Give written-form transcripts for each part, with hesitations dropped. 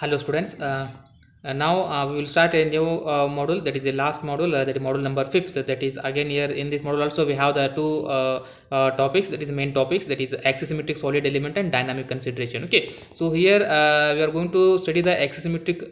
Hello students. Now we will start a new module, that is the last module, that is module number 5th. That is again here in this module also we have the two topics, that is the main topics, that is axisymmetric solid element and dynamic consideration. Okay, so here we are going to study the axisymmetric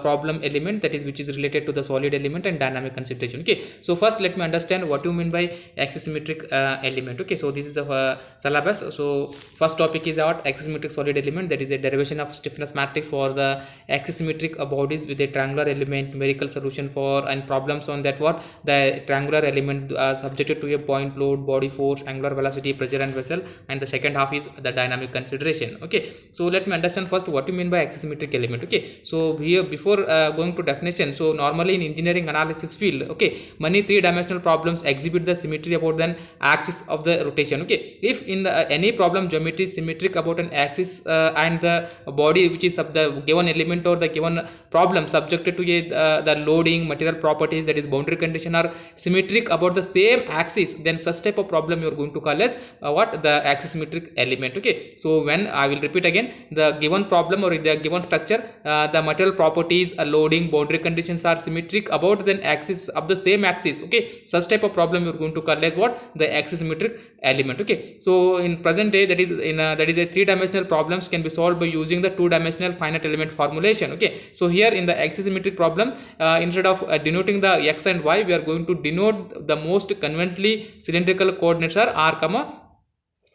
problem element, that is which is related to the solid element and dynamic consideration. Okay, so first let me understand what you mean by axisymmetric element. Okay, so this is a syllabus. So first topic is our axisymmetric solid element, that is a derivation of stiffness matrix for the axisymmetric bodies with a triangular element, numerical solution for, and problems on that what the triangular element subjected to a point load, body force, angular velocity, pressure and vessel, and the second half is the dynamic consideration. Okay, so let me understand first what you mean by axisymmetric element. Okay, so here before going to definition, so normally in engineering analysis field, okay, many three-dimensional problems exhibit the symmetry about an axis of the rotation. Okay, if in the any problem geometry is symmetric about an axis and the body which is of the given element or the given problem subjected to the loading, material properties, that is boundary condition, are symmetric about the same axis, then such type of problem you are going to call as what the axisymmetric element. Okay, so when I will repeat again, the given problem or the given structure, the material properties, loading, boundary conditions are symmetric about the axis of the same axis. Okay, such type of problem you are going to call as what the axisymmetric element. Okay, so in present day, that is in that is a three-dimensional problems can be solved by using the two-dimensional finite element formulation. Okay, so here in the axisymmetric problem, instead of denoting the x and y, we are going to denote the most conventionally cylindrical coordinates are r comma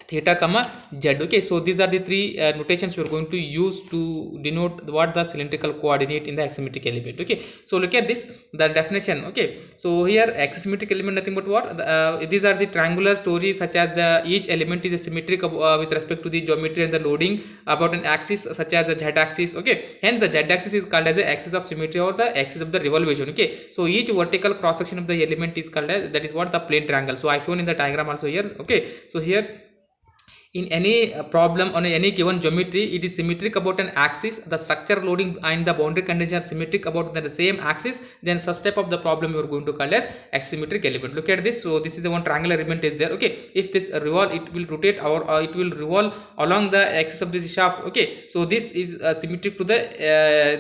theta comma z. Okay, so these are the three notations we are going to use to denote what the cylindrical coordinate in the axisymmetric element. Okay, so look at this, the definition. Okay, so here axisymmetric element nothing but what these are the triangular stories, such as the each element is symmetric with respect to the geometry and the loading about an axis such as the z axis. Okay, hence the z axis is called as the axis of symmetry or the axis of the revolution. Okay, so each vertical cross section of the element is called as, that is what the plane triangle. So I shown in the diagram also here. Okay, so here in any problem on any given geometry, it is symmetric about an axis, the structure, loading and the boundary condition are symmetric about the same axis, then such type of the problem you are going to call as axisymmetric element. Look at this. So this is the one triangular element is there. Okay, if this revolve, it will rotate or it will revolve along the axis of this shaft. Okay, so this is symmetric to the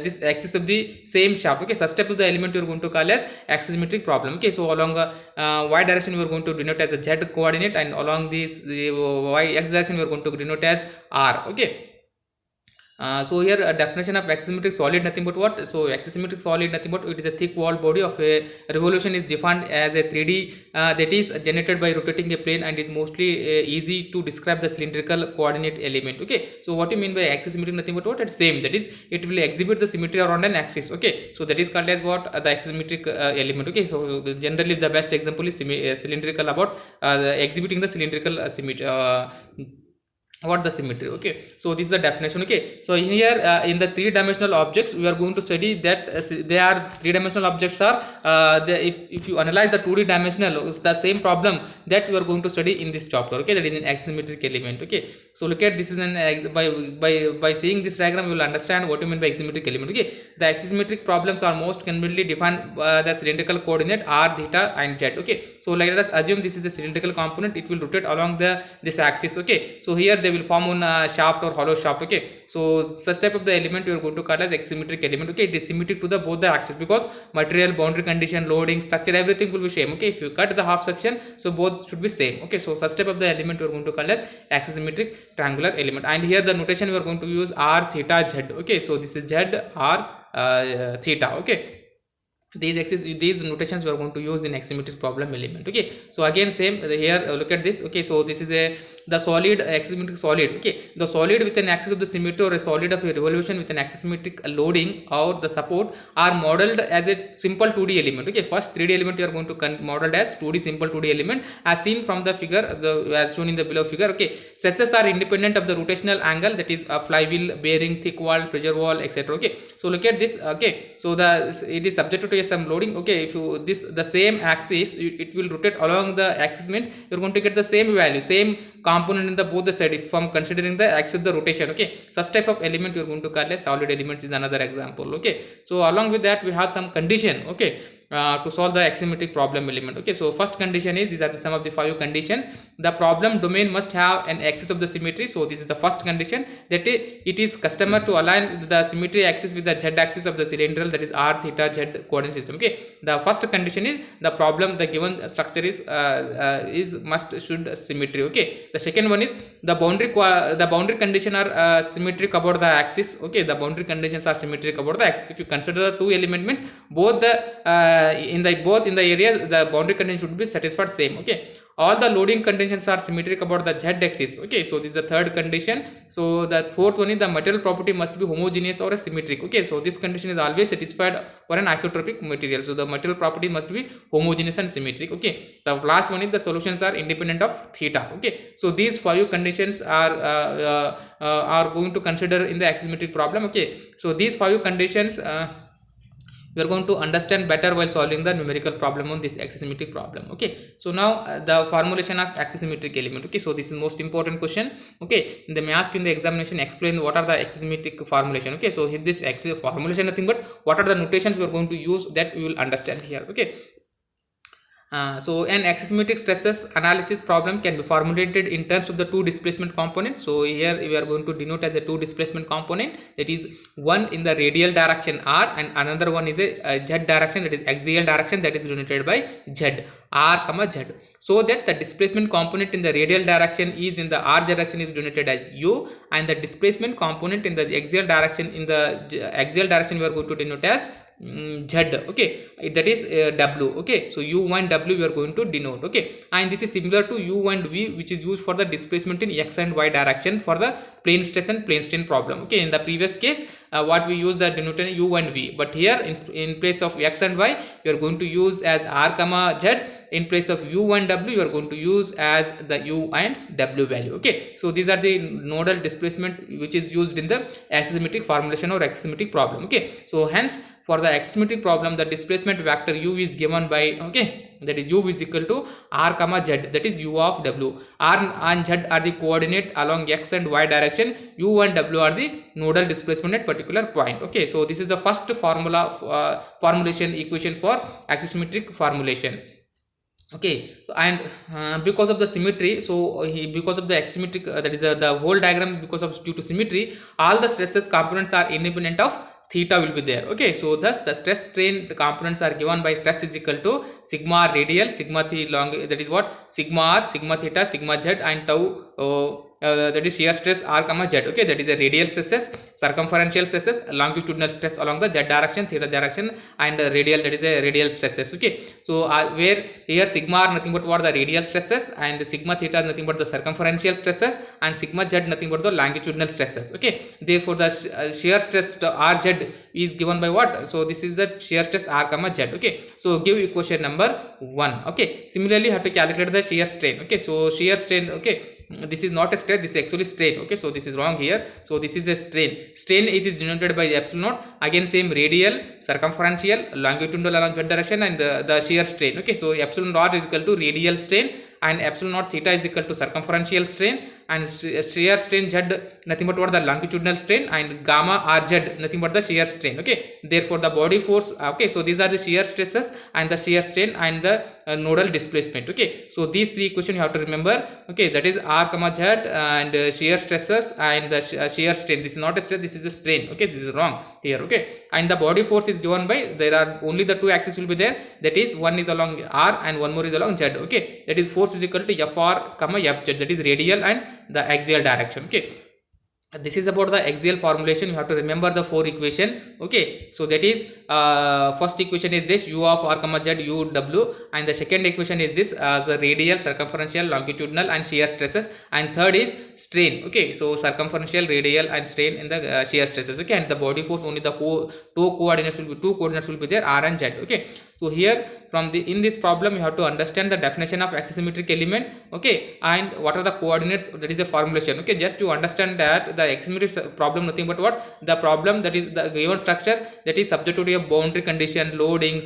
this axis of the same shaft. Okay, such type of the element you are going to call as axisymmetric problem. Okay, so along y direction we are going to denote as a z coordinate, and along this the y x direction we are going to denote as r. Okay, so here a definition of axisymmetric solid nothing but what, so axisymmetric solid nothing but it is a thick walled body of a revolution is defined as a 3D that is generated by rotating a plane and is mostly easy to describe the cylindrical coordinate element. Okay, so what you mean by axisymmetric nothing but what, it's same, that is it will exhibit the symmetry around an axis. Okay, so that is called as what the axisymmetric element. Okay, so generally the best example is cylindrical about exhibiting the cylindrical symmetry what the symmetry. Okay, so this is the definition. Okay, so here in the three-dimensional objects we are going to study that they are three-dimensional objects are if you analyze the 2D dimensional, it's the same problem that we are going to study in this chapter. Okay, that is an axisymmetric element. Okay, so look at this is an by seeing this diagram you will understand what you mean by axisymmetric element. Okay, the axisymmetric problems are most conveniently defined by the cylindrical coordinate r, theta and z. Okay, so let us assume this is a cylindrical component, it will rotate along this axis. Okay, so here they will form on a shaft or hollow shaft. Okay, so such type of the element you are going to call as axisymmetric element. Okay, it is symmetric to the both the axis because material, boundary condition, loading, structure, everything will be same. Okay, if you cut the half section, so both should be same. Okay, so such type of the element you are going to call as axisymmetric triangular element, and here the notation we are going to use r, theta, z. Okay, so this is z, r, theta. Okay, these notations we are going to use in axisymmetric problem element. Okay, so again same here, look at this. Okay, so this is the solid axisymmetric solid. Okay, the solid with an axis of the symmetry or a solid of a revolution with an axisymmetric loading or the support are modeled as a simple 2D element. Okay, first 3D element you are going to modeled as 2D simple 2D element as seen from the figure as shown in the below figure. Okay, stresses are independent of the rotational angle, that is a flywheel, bearing, thick wall, pressure wall, etc. Okay, so look at this. Okay, so it is subjected to some loading. Okay, if you the same axis it will rotate along the axis, means you're going to get the same value, same component in the both the side if from considering the axis of the rotation. Okay, such type of element you're going to call as solid elements is another example. Okay, so along with that we have some condition. Okay, to solve the axisymmetric problem element. Okay, so first condition is, these are the some of the 5 conditions. The problem domain must have an axis of the symmetry. So this is the first condition, that it is customary to align the symmetry axis with the z axis of the cylindrical, that is r theta z coordinate system. Okay, the first condition is the problem, the given structure is must should symmetry. Okay, the second one is the boundary condition are symmetric about the axis. Okay, the boundary conditions are symmetric about the axis. If you consider the two element means both the in the area the boundary condition should be satisfied same. Okay, all the loading conditions are symmetric about the z axis. Okay, so this is the third condition. So the fourth one is the material property must be homogeneous or symmetric. Okay, so this condition is always satisfied for an isotropic material. So the material property must be homogeneous and symmetric. Okay, the last one is the solutions are independent of theta. Okay, so these 5 conditions are going to consider in the axisymmetric problem. Okay, so these 5 conditions we are going to understand better while solving the numerical problem on this axisymmetric problem. Okay, so now the formulation of axisymmetric element. Okay, so this is most important question. Okay, they may ask in the examination, explain what are the axisymmetric formulation. Okay, so in this formulation nothing but what are the notations we are going to use, that we will understand here. Okay, so an axisymmetric stresses analysis problem can be formulated in terms of the two displacement components. So here we are going to denote as the two displacement component, that is one in the radial direction r and another one is a z direction, that is axial direction, that is denoted by z, r comma z. So that the displacement component in the radial direction is in the r direction is denoted as u, and the displacement component in the axial direction we are going to denote as z. Okay, that is w. Okay, so u and w we are going to denote. Okay, and this is similar to u and v, which is used for the displacement in x and y direction for the plane stress and plane strain problem. Okay, in the previous case what we use the denotation u and v, but here in place of x and y you are going to use as r comma z. In place of u and w you are going to use as the u and w value. Okay, so these are the nodal displacement which is used in the axisymmetric formulation or axisymmetric problem. Okay, so hence for the axisymmetric problem the displacement vector u is given by, okay, that is u is equal to r comma z, that is u of w. R and z are the coordinate along x and y direction, u and w are the nodal displacement at particular point. Okay, so this is the first formulation equation for axisymmetric formulation. Okay, and because of the symmetry, so because of the axisymmetric that is the whole diagram, because of due to symmetry, all the stresses components are independent of theta will be there. Okay, so thus the stress strain the components are given by stress is equal to sigma r radial, sigma theta long, that is what, sigma r, sigma theta, sigma z, and tau that is shear stress r comma z. Okay, that is a radial stresses, circumferential stresses, longitudinal stress along the z direction, theta direction, and radial, that is a radial stresses. Okay, so where here sigma r nothing but what the radial stresses, and sigma theta nothing but the circumferential stresses, and sigma z nothing but the longitudinal stresses. Okay, therefore the shear stress rz is given by what, so this is the shear stress r comma z. Okay, so give equation number 1. Okay, similarly you have to calculate the shear strain. Okay, so shear strain, okay, this is not a stress, this is actually strain. Okay, so this is wrong here, so this is a strain. Strain is denoted by the epsilon naught, again same radial, circumferential, longitudinal along z direction, and the shear strain. Okay, so epsilon naught is equal to radial strain, and epsilon naught theta is equal to circumferential strain, and shear strain z nothing but what the longitudinal strain, and gamma rz nothing but the shear strain. Okay, therefore the body force, okay, so these are the shear stresses and the shear strain and the nodal displacement. Okay, so these three equations you have to remember. Okay, that is r comma z and shear stresses and the shear strain. This is not a stress, this is a strain. Okay, this is wrong here. Okay, and the body force is given by, there are only the two axes will be there, that is one is along r and one more is along z. Okay, that is force is equal to fr comma fz, that is radial and the axial direction. Okay, this is about the axial formulation. You have to remember the 4 equation. Okay, so that is first equation is this u of r comma z u w, and the second equation is this the radial, circumferential, longitudinal, and shear stresses, and third is strain. Okay, so circumferential, radial, and strain in the shear stresses. Okay, and the body force only the two coordinates will be there, r and z. Okay, so here from the in this problem you have to understand the definition of axisymmetric element. Okay, and what are the coordinates, that is a formulation. Okay, just to understand that the axisymmetric problem nothing but what, the problem that is the given structure that is subject to a boundary condition, loading,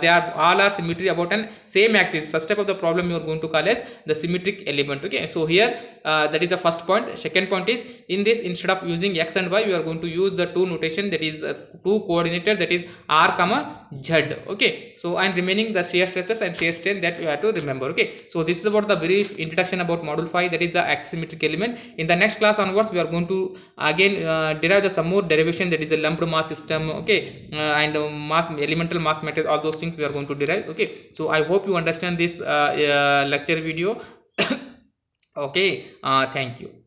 they are all are symmetry about an same axis. Such type of the problem you are going to call as the symmetric element. Okay, so here that is the first point. Second point is, in this instead of using x and y you are going to use the two notation, that is two coordinated, that is r comma z. Okay, So and remaining the shear stresses and shear strain that you have to remember. Okay, so this is about the brief introduction about module 5, that is the axisymmetric element. In the next class onwards we are going to again derive some more derivation, that is a lumped mass system. Okay, and mass, elemental mass matters, all those things we are going to derive. Okay, so I hope you understand this lecture video. Okay, thank you.